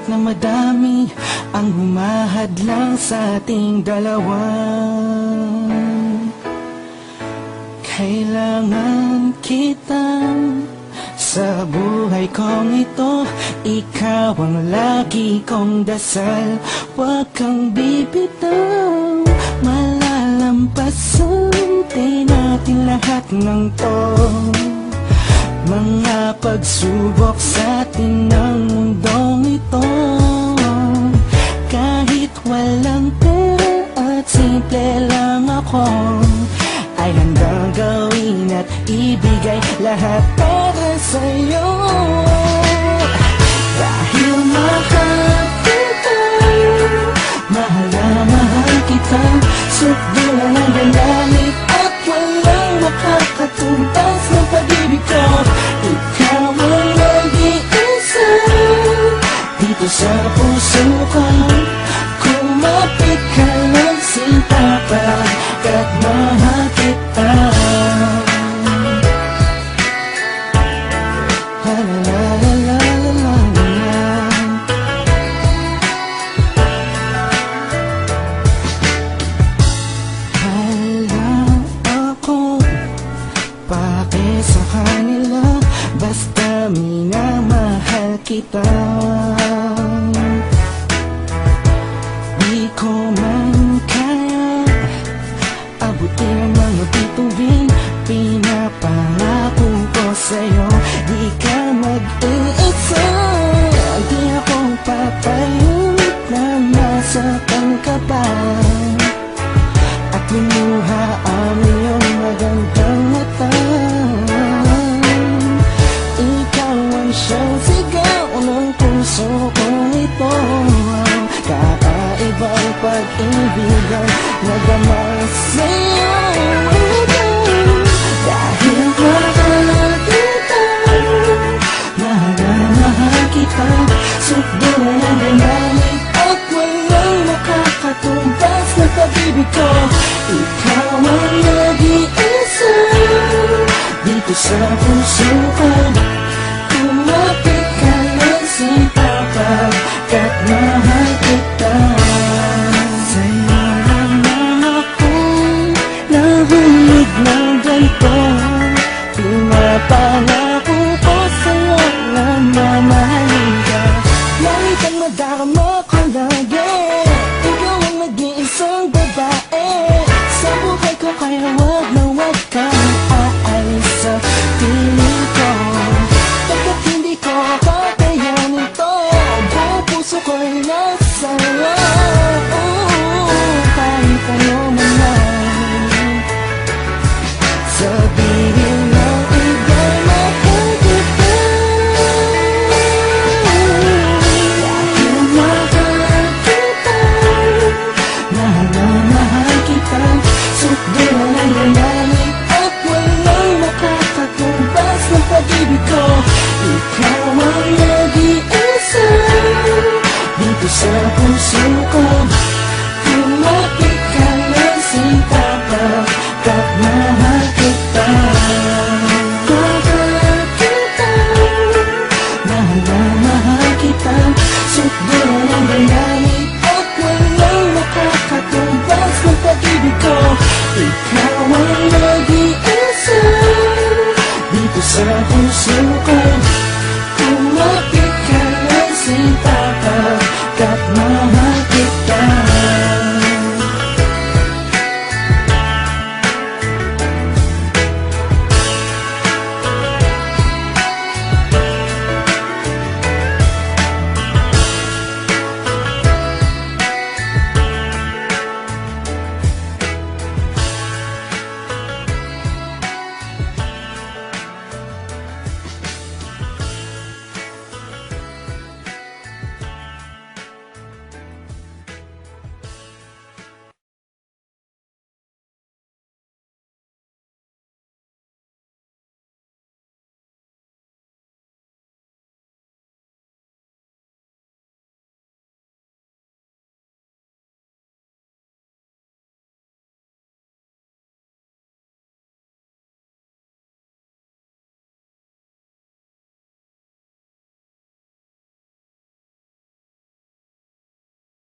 na madami ang humahadlang sa ating dalawa. Kailangan kita sa buhay kong ito. Ikaw ang lagi kong dasal. Huwag kang bibitaw, malalampasan din natin lahat ng to. Mga pagsubok sa atin ng mundong ito. Kahit walang pera at simple lang ako, ay handang gawin at ibigay lahat para sa'yo. Dahil mahal kita, mahal na mahal kita. Sukdulan ang galit at walang makakatumbas ng pag-ibig ko. Ikaw ang nag-iisa dito sa puso ko. Kumapit ka ng sinta pagkat mahal kita. La la la la la la la. Hala ako pake sa kanila, basta minamahal kita. Di ko man kaya abutin ang mga bituin. Pinapangako ko sa'yo, di ka mag-iisa. Di ako papayag na masaktan ka pa at lumuha ang iyong magandang mata. Ikaw ang siyang sigaw ng puso kong ito. Kakaibang pag-ibig ang nadama sa'yo. Dahil mahal kita, mahal na mahal kita. Sukdulan ang galit at walang makakatumbas na pag-ibig ko. Ikaw ang nag-iisa dito sa puso